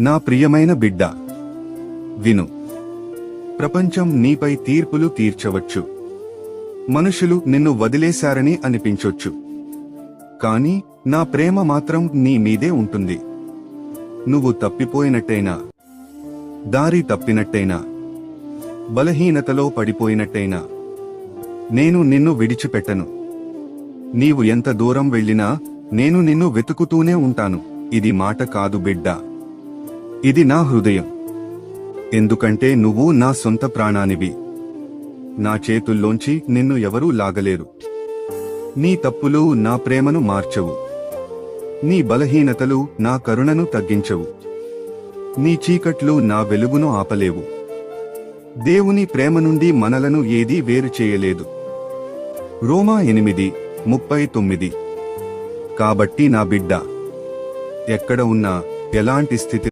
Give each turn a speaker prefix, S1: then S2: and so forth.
S1: నా ప్రియమైన బిడ్డ, విను. ప్రపంచం నీపై తీర్పులు తీర్చవచ్చు. మనుషులు నిన్ను వదిలేశారని అనిపించొచ్చు. కాని నా ప్రేమ మాత్రం నీ మీదే ఉంటుంది. నువ్వు తప్పిపోయినట్టయినా, దారి తప్పినట్టయినా, బలహీనతలో పడిపోయినట్టయినా, నేను నిన్ను విడిచిపెట్టను. నీవు ఎంత దూరం వెళ్ళినా నేను నిన్ను వెతుకుతూనే ఉంటాను. ఇది మాట కాదు బిడ్డా, ఇది నా హృదయం. ఎందుకంటే నువ్వు నా సొంత ప్రాణానివి. నా చేతుల్లోంచి నిన్ను ఎవరూ లాగలేరు. నీ తప్పులు నా ప్రేమను మార్చవు. నీ బలహీనతలు నా కరుణను తగ్గించవు. నీ చీకట్లు నా వెలుగును ఆపలేవు. దేవుని ప్రేమ నుండి మనలను ఏదీ వేరు చేయలేదు. రోమా 8:39. కాబట్టి నా బిడ్డ, ఎక్కడ ఉన్నా, ఎలాంటి స్థితి